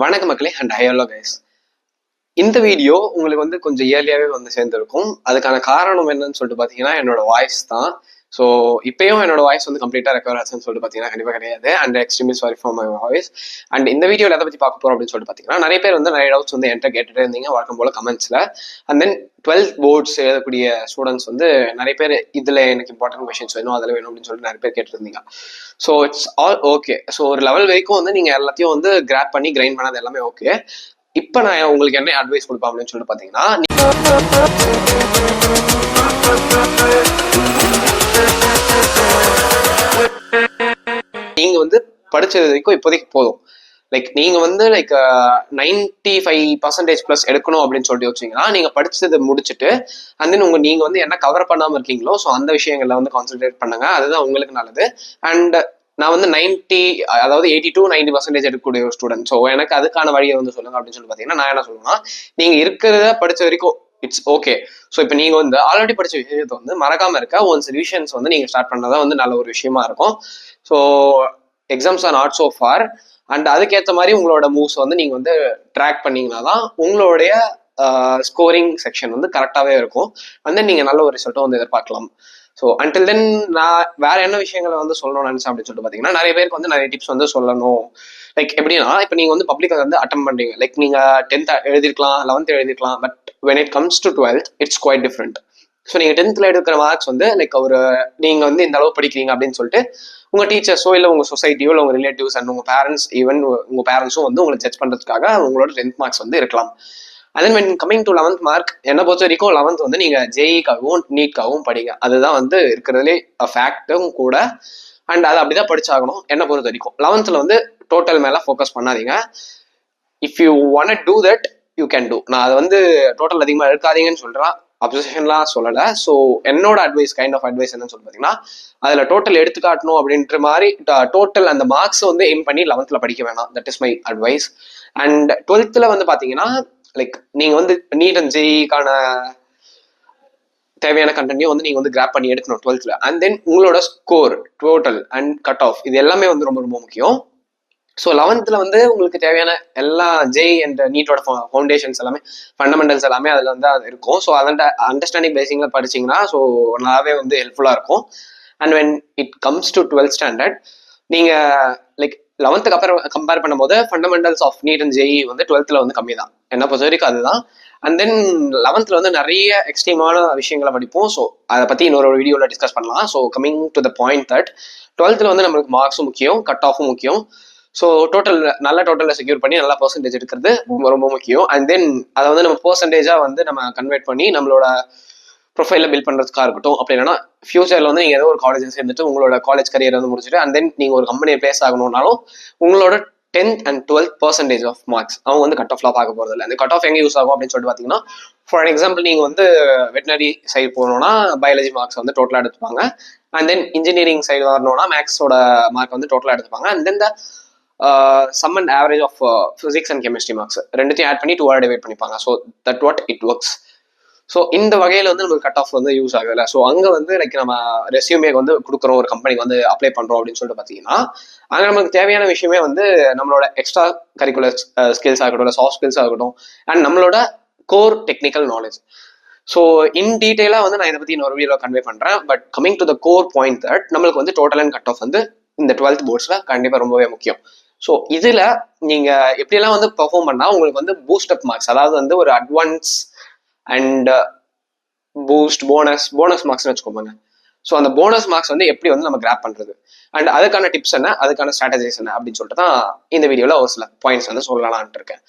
வணக்க மக்களே and hello guys. இந்த வீடியோ உங்களுக்கு வந்து கொஞ்சம் இயர்லியாவே வந்து சேர்ந்துருக்கும். அதுக்கான காரணம் என்னன்னு சொல்லிட்டு பார்த்தீங்கன்னா என்னோட வாய்ஸ் தான். ஸோ இப்பயும் என்னோட வாய்ஸ் வந்து கம்ப்ளீட்டாக ரெக்கவர் ஆச்சுன்னு சொல்லிட்டு பார்த்தீங்கன்னா கண்டிப்பாக கிடையாது. And extremely sorry for my voice. And இந்த வீடியோவில் எதை பற்றி பார்க்க போகிறோம் அப்படின்னு சொல்லிட்டு பார்த்தீங்கன்னா நிறைய பேர் வந்து நிறைய டவுட்ஸ் வந்து என்கிட்ட கேட்டுட்டு இருந்தீங்க வழக்கம் போல கமெண்ட்ஸில். அண்ட் தென் 12th போர்ட்ஸ் எழுதக்கூடிய ஸ்டூடெண்ட்ஸ் வந்து நிறைய பேர் இதில் எனக்கு இம்பார்ட்டன்ட் கொஷின்ஸ் வேணும் அதில் வேணும் அப்படின்னு சொல்லிட்டு நிறைய பேர் கேட்டிருந்தீங்க. So it's all okay. So ஒரு லெவல் வரைக்கும் வந்து நீங்கள் எல்லாத்தையும் வந்து கிராப் பண்ணி கிரைண்ட் பண்ணது எல்லாமே ஓகே. இப்போ நான் உங்களுக்கு என்ன அட்வைஸ் கொடுப்பேன் அப்படின்னு சொல்லிட்டு பார்த்தீங்கன்னா, நீங்க வந்து படிச்சது வரைக்கும் இப்போதைக்கு போதும். லைக் நீங்க வந்து 95% எடுக்கணும் அப்படின்னு சொல்லிட்டு யோசிச்சீங்கன்னா நீங்க படிச்சதை முடிச்சுட்டு அண்ட் தென் நீங்க வந்து என்ன கவர் பண்ணாம இருக்கீங்களோ ஸோ அந்த விஷயங்கள்ல வந்து கான்சென்ட்ரேட் பண்ணுங்க. அதுதான் உங்களுக்கு நல்லது. அண்ட் நான் வந்து 80 to 90% எடுக்கக்கூடிய ஒரு ஸ்டூடெண்ட். ஸோ எனக்கு அதுக்கான வழியை வந்து சொல்லுங்க அப்படின்னு சொல்லி பார்த்தீங்கன்னா நான் என்ன சொல்லுவேன்னா, நீங்க இருக்கிறத படிச்ச வரைக்கும் இட்ஸ் ஓகே. ஸோ இப்போ நீங்க வந்து ஆல்ரெடி படிச்ச விஷயத்தை வந்து மறக்காம இருக்க ஒன்ஸ் ரிவிஷன்ஸ் வந்து நீங்க ஸ்டார்ட் பண்ணதான் வந்து நல்ல ஒரு விஷயமா இருக்கும். So exams are not so far. And அதுக்கேற்ற மாதிரி உங்களோட மூவ்ஸ் வந்து நீங்க வந்து ட்ராக் பண்ணீங்கன்னா தான் உங்களுடைய ஸ்கோரிங் செக்ஷன் வந்து கரெக்டாகவே இருக்கும். அண்ட் தென் நீங்க நல்ல ஒரு ரிசல்ட்டும் வந்து எதிர்பார்க்கலாம். ஸோ அன்டில் தென் நான் வேற என்ன விஷயங்களை வந்து சொல்லணும்னு நினைச்சேன் அப்படின்னு சொல்லிட்டு பார்த்தீங்கன்னா நிறைய பேருக்கு வந்து நிறைய டிப்ஸ் வந்து சொல்லணும். லைக் எப்படின்னா இப்போ நீங்க வந்து பப்ளிக் வந்து அட்டம் பண்றீங்க. லைக் நீங்க 10th எழுதிருக்கலாம், 11th எழுதிருக்கலாம். But when it comes to 12th it's quite different. So நீங்க 10th எடுக்கிற மார்க்ஸ் வந்து லைக் ஒரு நீங்க வந்து இந்த அளவு படிக்கிறீங்க அப்படின்னு சொல்லிட்டு உங்க டீச்சர்ஸோ இல்லை உங்க சொசைட்டியோ இல்லை உங்க ரிலேட்டிவ்ஸ் அண்ட் உங்க பேரண்ட்ஸ் ஈவன் உங்க பேரண்ட்ஸும் வந்து உங்களை ஜட்ஜ் பண்றதுக்காக உங்களோட 10th மார்க்ஸ் வந்து இருக்கலாம். அதே when coming to 11th mark என்னை பொறுத்த வரைக்கும் 11th வந்து நீங்க ஜேஇக்காகவும் நீட்காகவும் படிங்க. அதுதான் வந்து இருக்கிறதுலே ஃபேக்டும் கூட. அண்ட் அதை அப்படிதான் படிச்சாகணும் என்னை பொறுத்த வரைக்கும். 11th வந்து டோட்டல் மேல ஃபோக்கஸ் பண்ணாதீங்க. If you want do that you can do. நான் அதை வந்து டோட்டல் அதிகமாக எடுக்காதீங்கன்னு சொல்றேன், அப்சஷன்லாம் சொல்லலை. ஸோ என்னோட கைண்ட் ஆஃப் அட்வைஸ் என்னன்னு சொல்லி பார்த்தீங்கன்னா அதில் டோட்டல் எடுத்து காட்டணும் அப்படின்ற மாதிரி டோட்டல் அந்த மார்க்ஸ் வந்து எய்ம் பண்ணி 11th படிக்க வேணாம். That is my advice. And 12th வந்து பார்த்தீங்கன்னா லைக் நீங்க வந்து நீட் அண்ட் ஜேஇக்கான தேவையான கண்டென்ட்டையும் வந்து நீங்க வந்து கிராப் பண்ணி எடுக்கணும் 12th. அண்ட் தென் உங்களோட score total and cut off இது எல்லாமே வந்து ரொம்ப ரொம்ப முக்கியம். ஸோ 11th வந்து உங்களுக்கு தேவையான எல்லா ஜேஇ அண்ட் நீட்டோட ஃபவுண்டேஷன்ஸ் எல்லாமே ஃபண்டமெண்டல்ஸ் எல்லாமே அதில் வந்து அது இருக்கும். ஸோ அதோட அண்டர்ஸ்டாண்டிங் பேசிக்ல படிச்சிங்கன்னா ஸோ நல்லாவே வந்து ஹெல்ப்ஃபுல்லாக இருக்கும். And when it comes to 12th standard நீங்கள் லைக் 11th கம்பேர் பண்ணும்போது fundamentals of NEET and JEE வந்து 12th வந்து கம்மி தான் என்ன பொறுத்த வரைக்கும் அதுதான். அண்ட் தென் 11th வந்து நிறைய எக்ஸ்ட்ரீமான விஷயங்களை படிப்போம். ஸோ அதை பற்றி இன்னொரு வீடியோவில் டிஸ்கஸ் பண்ணலாம். So coming to the point that 12th வந்து நம்மளுக்கு மார்க்ஸும் முக்கியம், கட் ஆஃபும் முக்கியம். ஸோ டோட்டல் நல்ல டோட்டலில் செக்யூர் பண்ணி நல்ல பர்சன்டேஜ் எடுக்கிறது ரொம்ப ரொம்ப முக்கியம். அண்ட் தென் அதை வந்து நம்ம பர்சன்டேஜாக வந்து நம்ம கன்வெர்ட் பண்ணி நம்மளோட ப்ரொஃபைல பில்ட் பண்ணுறதுக்காக இருக்கட்டும். அப்படி இல்லைன்னா ஃபியூச்சரில் வந்து நீங்கள் ஏதோ ஒரு காலேஜ் சேர்ந்துட்டு உங்களோட காலேஜ் கரியர் வந்து முடிச்சுட்டு அண்ட் தென் நீங்கள் ஒரு கம்பெனியை பிளேஸ் ஆகணும்னாலும் உங்களோட 10th and 12th of marks அவங்க வந்து கட் ஆஃப்லாம் பார்க்க போகிறது இல்லை. அந்த கட் ஆஃப் எங்கே யூஸ் ஆகும் அப்படின்னு சொல்லிட்டு பார்த்தீங்கன்னா ஃபார் எக்ஸாம்பிள் நீங்கள் வந்து வெட்டினரி சைடு போகணும்னா பயாலஜி மார்க்ஸ் வந்து டோட்டலாக எடுத்துப்பாங்க. அண்ட் தென் இன்ஜினியரிங் சைடு வரணும்னா மேக்ஸோட மார்க் வந்து டோட்டலாக எடுத்துப்பாங்க. And then sum and average of physics and chemistry marks ரெண்டுத்தையும் ஆட் பண்ணி 2 டிவைட் பண்ணிப்பாங்க. So that what it works. So இந்த வகையில் வந்து நமக்கு கட் ஆஃப் வந்து யூஸ் ஆகல. ஸோ அங்கே வந்து லைக் நம்ம ரெஸ்யூமேக்கு வந்து கொடுக்குறோம், ஒரு கம்பெனிக்கு வந்து அப்ளை பண்ணுறோம் அப்படின்னு சொல்லிட்டு பார்த்தீங்கன்னா அங்கே நமக்கு தேவையான விஷயமே வந்து நம்மளோட எக்ஸ்ட்ரா கரிக்குலர் ஸ்கில்ஸ் ஆகட்டும், இல்லை சாஃப்ட் ஸ்கில்ஸ் ஆகட்டும், அண்ட் நம்மளோட core technical knowledge. So in டீட்டெயிலாக வந்து நான் இதை பற்றி இன்னொரு வீடியோவில் கன்வே பண்ணுறேன். But coming to the core point that நம்மளுக்கு வந்து டோட்டல் அண்ட் கட் ஆஃப் வந்து இந்த 12th போர்ட்ஸில் கண்டிப்பாக ரொம்பவே முக்கியம். ஸோ இதில் நீங்கள் எப்படியெல்லாம் வந்து பெர்ஃபார்ம் பண்ணால் உங்களுக்கு வந்து பூஸ்ட் அப் மார்க்ஸ், அதாவது வந்து ஒரு அட்வான்ஸ் அண்ட் பூஸ்ட் போனஸ் மார்க்ஸ்னு வச்சுக்கோங்க. ஸோ அந்த போனஸ் மார்க்ஸ் வந்து எப்படி வந்து நம்ம கிராப் பண்ணுறது அண்ட் அதுக்கான டிப்ஸ் என்ன, அதுக்கான ஸ்ட்ராட்டஜிஸ் என்ன அப்படின்னு சொல்லிட்டு தான் இந்த வீடியோவில் ஒரு சில பாயிண்ட்ஸ் வந்து சொல்லலாம்னு இருக்கேன்.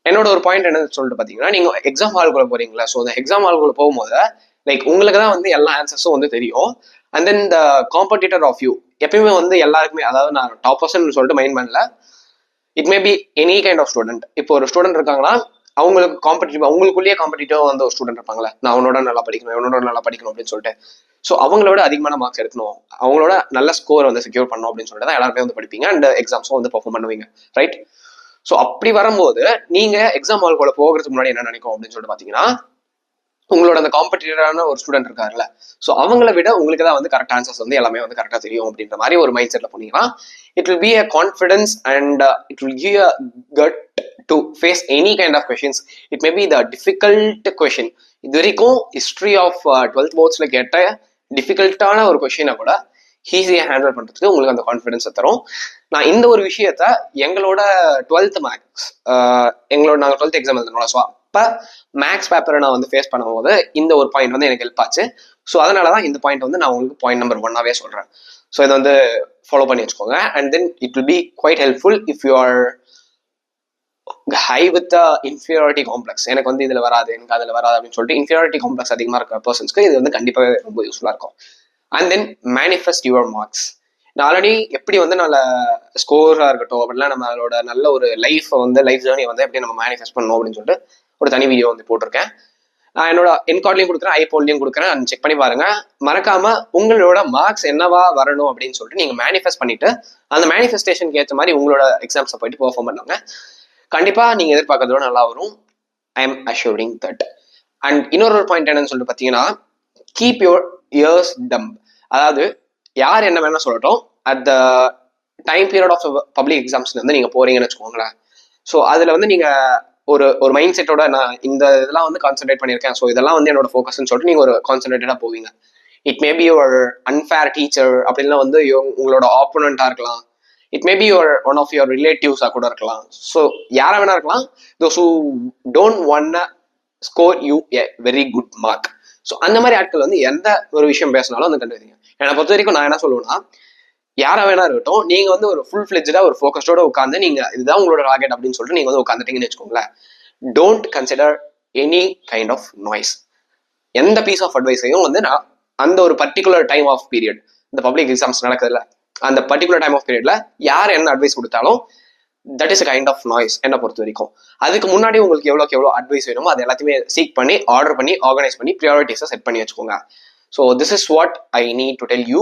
என்னோட ஒரு பாயிண்ட் என்னன்னு சொல்லிட்டு பார்த்தீங்கன்னா நீங்கள் எக்ஸாம் ஹால்குள்ளே போறீங்களா, ஸோ அந்த எக்ஸாம் ஹால்குள்ளே போகும்போது லைக் உங்களுக்கு தான் வந்து எல்லா ஆன்சர்ஸும் வந்து தெரியும். And then the competitor of you எப்பயுமே வந்து எல்லாருக்குமே, அதாவது நான் டாப் பர்சன் சொல்லிட்டு மைண்ட் பண்ணல, it may be any kind of student. இப்போ ஒரு ஸ்டூடெண்ட் இருக்காங்கன்னா அவங்களுக்கு காம்படிட்டிவ், அவங்களுக்குள்ளேயே காம்படிட்டிவ் வந்து ஒரு ஸ்டூடெண்ட் இருப்பாங்களே, நான் அவனோட நல்லா படிக்கணும் இவனோட நல்லா படிக்கணும் அப்படின்னு சொல்லிட்டு. ஸோ அவங்களோட அதிகமான மார்க்ஸ் எடுக்கணும், அவங்களோட நல்ல ஸ்கோர் வந்து செக்யூர் பண்ணணும் அப்படின்னு சொல்லிட்டு தான் எல்லாருமே வந்து படிப்பீங்க அண்ட் எக்ஸாம்ஸும் வந்து பெர்ஃபார்ம் பண்ணுவீங்க, ரைட்? ஸோ அப்படி வரும்போது நீங்க எக்ஸாம் ஹால்குள்ள போகிறதுக்கு முன்னாடி என்ன நினைக்கும் அப்படின்னு சொல்லிட்டு பார்த்தீங்கன்னா உங்களோட அந்த காம்படிட்டரான ஒரு ஸ்டூடெண்ட் இருக்காருல்ல, ஸோ அவங்கள விட உங்களுக்கு தான் வந்து கரெக்ட் ஆன்சர்ஸ் வந்து எல்லாமே வந்து கரெக்டாக தெரியும் அப்படின்ற மாதிரி ஒரு மைண்ட் செட்டில் போனீங்கன்னா it will be a confidence and it will give a cut to face any kind of questions. It may be the difficult question. இது வரைக்கும் ஹிஸ்ட்ரி ஆஃப் 12th போர்ட்ஸில் கேட்ட டிஃபிகல்ட்டான ஒரு கொஷினை கூட ஈஸியாக ஹேண்டில் பண்ணுறதுக்கு உங்களுக்கு அந்த கான்ஃபிடன்ஸை தரும். நான் இந்த ஒரு விஷயத்த எங்களோட 12th மேக்ஸ் நாங்கள் 12th எக்ஸாம் எழுதணும்ல, ஸோ அப்போ மேக்ஸ் பேப்பரை நான் வந்து ஃபேஸ் பண்ணும்போது இந்த ஒரு பாயிண்ட் வந்து எனக்கு ஹெல்ப் ஆச்சு. ஸோ அதனால தான் இந்த பாயிண்ட் வந்து நான் உங்களுக்கு பாயிண்ட் நம்பர் 1ஆவே சொல்கிறேன். ஸோ இதை வந்து ஃபாலோ பண்ணி வச்சுக்கோங்க. And then it will be quite helpful if you are high with inferiority complex. எனக்கு வந்து இதில் வராது, எனக்கு அதில் வராது அப்படின்னு சொல்லிட்டு இன்ஃபீரியாரிட்டி காம்ப்ளெக்ஸ் அதிகமாக இருக்கிற பர்சன்ஸ்க்கு இது வந்து கண்டிப்பாக ரொம்ப யூஸ்ஃபுல்லாக இருக்கும். And then manifest your marks. நான் ஆல்ரெடி எப்படி வந்து நல்ல ஸ்கோராக இருக்கட்டும் அப்படிலாம் நம்மளோட நல்ல ஒரு லைஃப்பை வந்து லைஃப் ஜேர்னி வந்து எப்படி நம்ம மேனிஃபெஸ்ட் பண்ணணும் அப்படின்னு சொல்லிட்டு ஒரு தனி வீடியோ வந்து போட்டிருக்கேன். நான் என்னோட என்கார்ட்லையும் கொடுக்குறேன், ஐபோன்லையும் கொடுக்குறேன், செக் பண்ணி பாருங்க. மறக்காம உங்களோட மார்க்ஸ் என்னவா வரணும் அப்படின்னு சொல்லிட்டு நீங்க மேனிஃபெஸ்ட் பண்ணிட்டு அந்த மேனிஃபெஸ்டேஷனுக்கு ஏற்ற மாதிரி உங்களோட எக்ஸாம்ஸை போயிட்டு பெர்ஃபார்ம் பண்ணுவாங்க. கண்டிப்பா நீங்க எதிர்பார்க்கறதோட நல்லா வரும். I am assuring that. And இன்னொரு பாயிண்ட் என்னன்னு சொல்லிட்டு பார்த்தீங்கன்னா, கீப் யுவர் இயர்ஸ் டம்ப். அதாவது யார் என்ன வேணா சொல்லட்டும், at the time period of public எக்ஸாம்ஸ்ல இருந்து நீங்க போறீங்கன்னு வச்சுக்கோங்களேன். ஸோ அதுல வந்து நீங்க ஒரு மைண்ட் செட்டோட நான் இந்த இதெல்லாம் வந்து கான்சென்ட்ரேட் பண்ணியிருக்கேன், ஸோ இதெல்லாம் வந்து என்னோட ஃபோக்கஸ்ன்னு சொல்லிட்டு நீங்கள் ஒரு கான்சென்ட்ரேட்டடாக போவீங்க. It may be your unfair teacher அப்படின்னா வந்து உங்களோட ஆப்போனண்ட்டாக இருக்கலாம். It may be your one of your ரிலேட்டிவ்ஸாக கூட இருக்கலாம். ஸோ யாரை வேணா இருக்கலாம். Those who don't want score you a very good mark. So அந்த மாதிரி ஆட்கள் வந்து எந்த ஒரு விஷயம் பேசினாலும் வந்து கண்டுபிடிங்க. என்னை பொறுத்த வரைக்கும் நான் என்ன சொல்லுவேன்னா, யாரா வேணா இருக்கட்டும், நீங்க வந்து ஒரு ஃபுல் ஃபிளெஜ்டா ஒரு ஃபோக்கஸ்டோட உட்காந்து நீங்க இதுதான் உங்களோட டார்கெட் அப்படின்னு சொல்லிட்டு நீங்க வந்து உட்காந்துட்டீங்கன்னு வச்சுக்கோங்களேன். Don't consider any kind of noise. எந்த பீஸ் ஆஃப் அட்வைஸையும் வந்து நான் அந்த ஒரு பர்டிகுலர் டைம் ஆஃப் பீரியட், இந்த பப்ளிக் எக்ஸாம்ஸ் நடக்குதுல்ல, அந்த பர்டிகுலர் டைம் ஆஃப் பீரியட்ல யார் என்ன அட்வைஸ் கொடுத்தாலும் that is a kind of noise என்னை பொறுத்த வரைக்கும். அதுக்கு முன்னாடி உங்களுக்கு எவ்வளோ அட்வைஸ் வேணுமோ அது எல்லாத்தையுமே சீக் பண்ணி ஆர்டர் பண்ணி ஆர்கனைஸ் பண்ணி ப்ரியாரிட்டிஸை செட் பண்ணி வச்சுக்கோங்க. So this is what I need to tell you.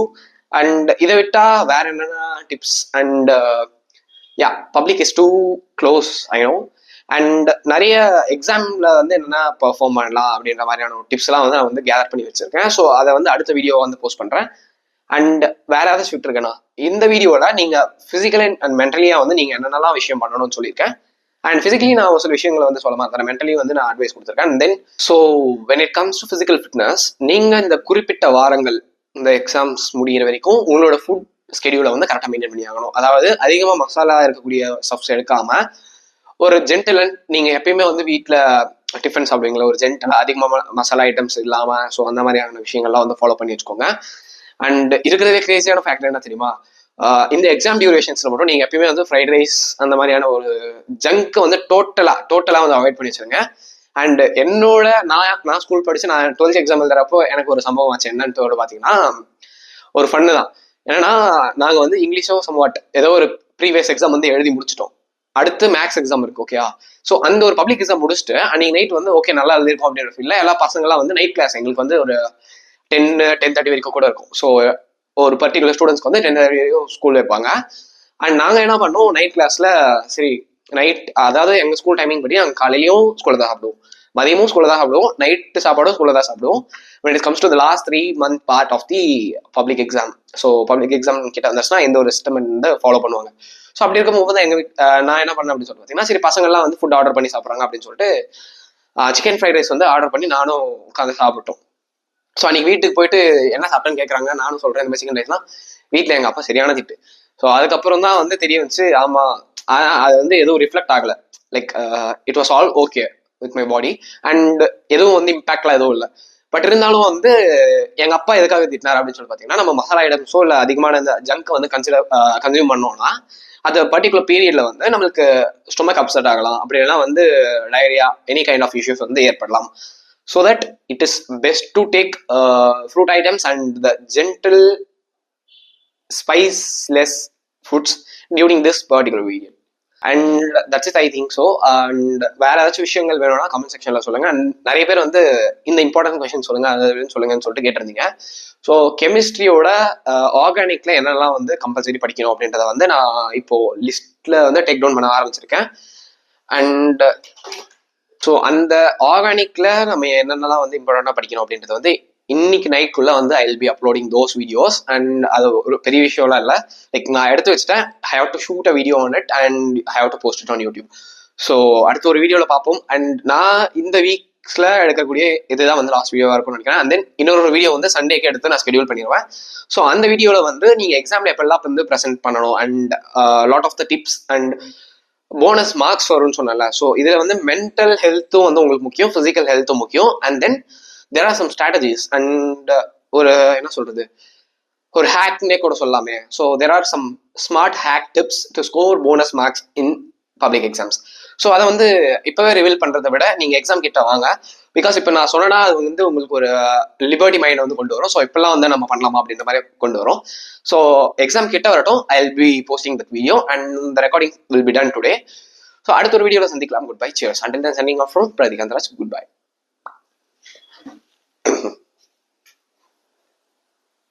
And இதை விட்டா வேற என்னென்ன tips and public is too close I know. And நிறைய எக்ஸாம்ல வந்து என்னென்ன பெர்ஃபார்ம் பண்ணலாம் அப்படின்ற மாதிரியான டிப்ஸ்லாம் வந்து நான் வந்து கேதர் பண்ணி வச்சிருக்கேன். ஸோ அதை வந்து அடுத்த வீடியோ வந்து போஸ்ட் பண்றேன். அண்ட் வேற ஏதாவது விட்டுருக்கேன்னா இந்த வீடியோல நீங்க பிசிக்கலி அண்ட் மென்டலியா வந்து நீங்க என்னென்னலாம் விஷயம் பண்ணணும்னு சொல்லியிருக்கேன். அண்ட் பிசிக்கலி நான் ஒரு சில விஷயங்களை வந்து சொல்ல மாட்டேன், மென்டலி வந்து நான் அட்வைஸ் கொடுத்துருக்கேன். And then so when it comes to physical fitness, நீங்க இந்த குறிப்பிட்ட வாரங்கள் இந்த எக்ஸாம்ஸ் முடிகிற வரைக்கும் உங்களோட ஃபுட் ஸ்கெடியூலை வந்து கரெக்டாக மெயின்டைன் பண்ணி ஆகணும். அதாவது அதிகமாக மசாலா இருக்கக்கூடிய ஸ்டப்ஸ் எடுக்காம ஒரு ஜென்டிலன், நீங்க எப்பயுமே வந்து வீட்டில் டிஃபன் சாப்பிடுவீங்களா, ஒரு ஜென்டல் அதிகமாக மசாலா ஐட்டம்ஸ் இல்லாமல், ஸோ அந்த மாதிரியான விஷயங்கள்லாம் வந்து ஃபாலோ பண்ணி வச்சுக்கோங்க. அண்ட் இருக்கிறதே கிரேசியான ஃபேக்டர் என்ன தெரியுமா, இந்த எக்ஸாம் டியூரேஷன்ஸ்ல மட்டும் நீங்க எப்பயுமே வந்து ஃப்ரைட் ரைஸ் அந்த மாதிரியான ஒரு ஜங்க் வந்து டோட்டலா வந்து அவாய்ட் பண்ணி வச்சிருங்க. அண்ட் என்னோட நான் ஸ்கூல் படிச்சு நான் 12th எக்ஸாம் எழுதுறப்போ எனக்கு ஒரு சம்பவம் ஆச்சு. என்னன்னு பாத்தீங்கன்னா ஒரு ஃபன்னு தான். ஏன்னா நாங்க வந்து இங்கிலீஷோ சம்வாட் ஏதோ ஒரு ப்ரீவியஸ் எக்ஸாம் வந்து எழுதி முடிச்சிட்டோம். அடுத்து மேக்ஸ் எக்ஸாம் இருக்கு, ஓகேயா. ஸோ அந்த ஒரு பப்ளிக் எக்ஸாம் முடிச்சுட்டு அன்னைக்கு நைட் வந்து ஓகே நல்லா எழுதிருக்கும் அப்படின்ற ஃபீல்ல எல்லா பசங்களாம் வந்து நைட் கிளாஸ் எங்களுக்கு வந்து ஒரு 10-10:30 வரைக்கும் கூட இருக்கும். ஸோ ஒரு பர்டிகுலர் ஸ்டூடெண்ட்ஸ்க்கு வந்து 10:30 வரைக்கும் ஸ்கூல் வைப்பாங்க. அண்ட் நாங்கள் என்ன பண்ணோம், நைட் கிளாஸ்ல சரி நைட், அதாவது எங்கள் ஸ்கூல் டைமிங் படி நாங்கள் காலையிலையும் ஸ்கூலில் தான் சாப்பிடுவோம், மதியமும் ஸ்கூலில் தான் சாப்பிடுவோம், நைட்டு சாப்பாடும் ஸ்கூலில் தான் சாப்பிடுவோம். when it comes to the last 3 month part of the public exam. So public exam கிட்ட வந்துச்சுன்னா இந்த ஒரு சிஸ்டம் வந்து ஃபாலோ பண்ணுவாங்க. ஸோ அப்படி இருக்கும்போது தான் நான் என்ன பண்ணேன் அப்படின்னு சொல்லிட்டு பார்த்தீங்கன்னா, சரி பசங்கள்லாம் வந்து ஃபுட் ஆர்டர் பண்ணி சாப்பிட்றாங்க அப்படின்னு சொல்லிட்டு சிக்கன் ஃப்ரைட் ரைஸ் வந்து ஆர்டர் பண்ணி நானும் உட்காந்து சாப்பிட்டோம். ஸோ அன்னைக்கு வீட்டுக்கு போயிட்டு என்ன சாப்பிட்டேன்னு கேட்குறாங்க. நானும் சொல்கிறேன் இந்த மாதிரி சிக்கன் ரைஸ்லாம். வீட்டில் எங்கள் அப்பா சரியான திட்டு. ஸோ அதுக்கப்புறம் தான் வந்து தெரிய வந்துச்சு, ஆமாம் அது வந்து எதுவும் ரிஃப்ளெக்ட் ஆகலை. Like it was all okay with my body and எதுவும் வந்து இம்பாக்ட்லாம் எதுவும் இல்லை. பட் இருந்தாலும் வந்து எங்கள் அப்பா எதுக்காக திட்டினார் அப்படின்னு சொல்லி பார்த்தீங்கன்னா, நம்ம மசாலா ஐட்டம்ஸோ இல்லை அதிகமான இந்த ஜங்க் வந்து கன்சியூம் பண்ணோம்னா அந்த பர்டிகுலர் பீரியட்ல வந்து நம்மளுக்கு ஸ்டொமக் அப்செட் ஆகலாம், அப்படி இல்லைனா வந்து diarrhoea any kind of issues வந்து ஏற்படலாம். So that it is best to take fruit items and the gentle spiceless foods during this particular period. And that's it, I think so. And வேற ஏதாச்சும் விஷயங்கள் வேணும்னா கமெண்ட் செக்ஷன்ல சொல்லுங்க. And நிறைய பேர் வந்து இந்த இம்பார்ட்டன்ட் கொஸ்டின் சொல்லுங்க அது சொல்லுங்கன்னு சொல்லிட்டு கேட்டிருந்தீங்க. ஸோ கெமிஸ்ட்ரியோட ஆர்கானிக்ல என்னெல்லாம் வந்து கம்பல்சரி படிக்கணும் அப்படின்றத வந்து நான் இப்போ லிஸ்ட்ல வந்து டேக் டவுன் பண்ண ஆரம்பிச்சிருக்கேன். அண்ட் ஸோ அந்த ஆர்கானிக்ல நம்ம என்னென்னலாம் வந்து இம்பார்ட்டண்டாக படிக்கணும் அப்படின்றது வந்து இன்னைக்கு நைட்குள்ள வந்து I will be uploading those videos. And அது ஒரு பெரிய விஷயம்லாம் இல்லை, லைக் நான் எடுத்து வச்சுட்டேன். I have to shoot a video on it and I have to post it on YouTube. So அடுத்த ஒரு வீடியோவில் பார்ப்போம். அண்ட் நான் இந்த வீக்ஸ்ல எடுக்கக்கூடிய இதுதான் வந்து லாஸ்ட் வீடியோவாக இருக்கும்னு நினைக்கிறேன். அண்ட் தென் இன்னொரு வீடியோ வந்து சண்டேக்கு எடுத்து நான் ஸ்கெடியூல் பண்ணிடுவேன். ஸோ அந்த வீடியோவில் வந்து நீங்கள் எக்ஸாம்ல எப்பெல்லாம் வந்து ப்ரெசென்ட் பண்ணணும் and lot of the tips and bonus marks வரும்னு சொன்னல. ஸோ இதில் வந்து மென்டல் ஹெல்த்தும் வந்து உங்களுக்கு முக்கியம், ஃபிசிக்கல் ஹெல்த்தும் முக்கியம். And then there are some strategies and ஒரு என்ன சொல்றது, ஒரு ஹேக்னே கூட சொல்லாமே. So there are some smart hack tips to score bonus marks in public exams. So அதை வந்து இப்போவே ரிவீல் பண்ணுறதை விட நீங்கள் எக்ஸாம் கிட்ட வாங்க. பிகாஸ் இப்போ நான் சொன்னேன்னா அது வந்து உங்களுக்கு ஒரு லிபர்ட்டி மைண்டை வந்து கொண்டு வரும். ஸோ இப்பெல்லாம் வந்து நம்ம பண்ணலாமா அப்படின்ற மாதிரி கொண்டு வரும். ஸோ எக்ஸாம் கிட்ட வரட்டும், I will be posting that video and the recording will be done today. So அடுத்த ஒரு வீடியோவில் சந்திக்கலாம். Good bye, cheers. Until then signing off from Prathikanth Raj. Good by.